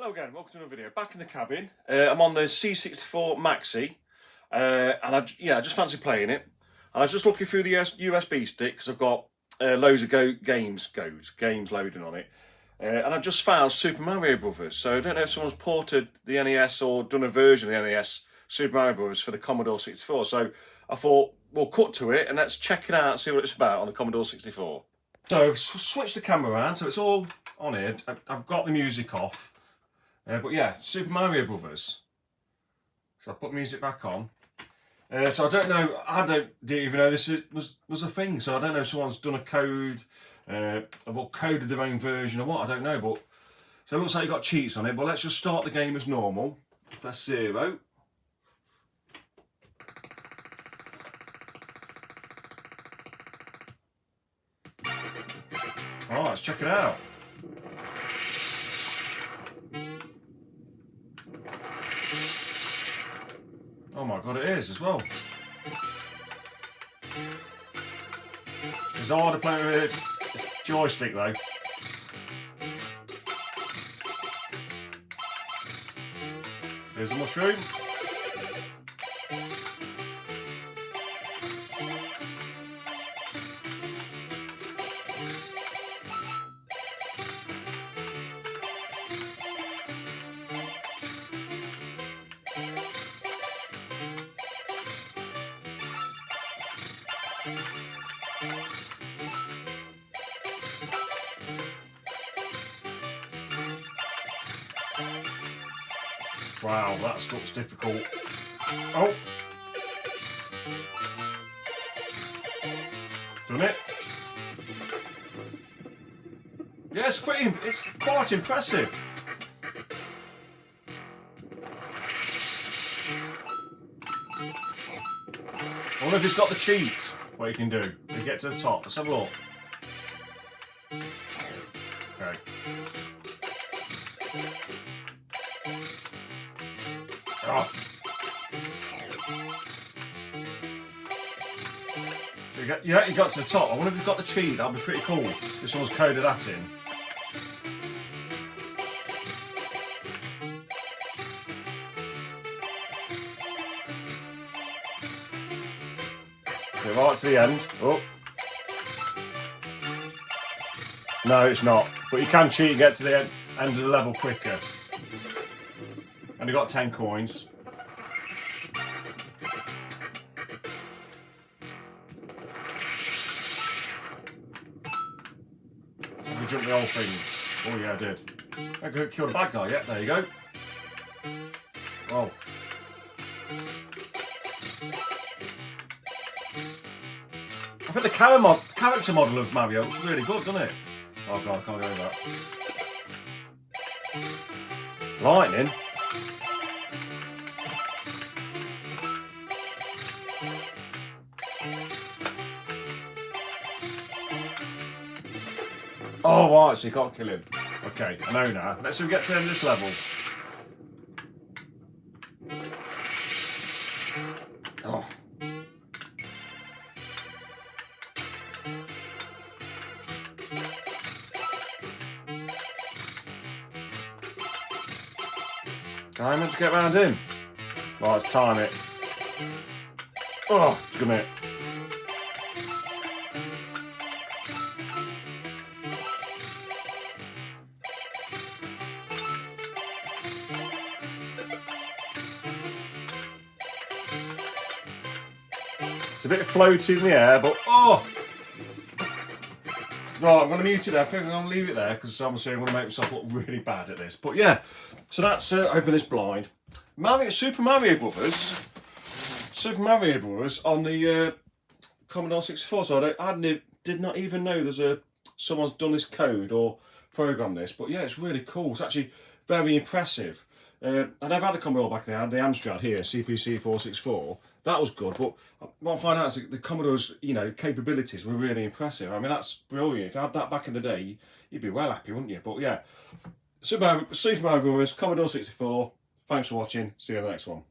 Hello again, welcome to another video. Back in the cabin. I'm on the C64 Maxi, and I just fancy playing it. And I was just looking through the USB stick because I've got loads of games loading on it, and I just found Super Mario Brothers. So I don't know if someone's ported the NES or done a version of the NES Super Mario Brothers for the Commodore 64. So I thought we'll cut to it and let's check it out and see what it's about on the Commodore 64. So I've switched the camera around, so it's all on here. I've got the music off. But yeah, Super Mario Brothers. So I put music back on. So I don't know, didn't even know this was a thing. So I don't know if someone's done a code, or coded their own version or what, I don't know. But so it looks like you've got cheats on it. But let's just start the game as normal. Press 0. Oh, let's check it out. Oh my god, it is as well. It's hard to play with a joystick though. Here's the mushroom. Wow, that looks difficult. Oh! Done it? Yeah, it's quite impressive. I wonder if it's got the cheat, what you can do to get to the top. Let's have a look. Okay. Oh. So you got to the top. I wonder if you've got the cheat. That'd be pretty cool if someone's coded that in. Okay, right to the end. Oh. No, it's not. But you can cheat and get to the end of the level quicker. And you got 10 coins. Have we jumped the whole thing? Oh yeah, I did. I could kill the bad guy. Yeah, there you go. Oh. I think the character model of Mario looks really good, doesn't it? Oh god, I can't go with that. Lightning. Oh, right, so you can't kill him. Okay, I know now. Let's see if we get to the end of this level. Oh. Can I meant to get around him? Right, let's time it. Oh, come here. It's a bit floaty in the air, but oh! Right, I'm going to mute it there. I think I'm going to leave it there because obviously I'm going to make myself look really bad at this. But yeah, so that's open this blind. Super Mario Brothers on the Commodore 64. So I did not even know someone's done this code or programmed this. But yeah, it's really cool. It's actually very impressive. I never had the Commodore back then. I had the Amstrad here, CPC 464. That was good, but what I find out is the Commodore's, capabilities were really impressive. I mean, that's brilliant. If you had that back in the day, you'd be well happy, wouldn't you? But yeah, Super Mario Brothers, Commodore 64. Thanks for watching. See you in the next one.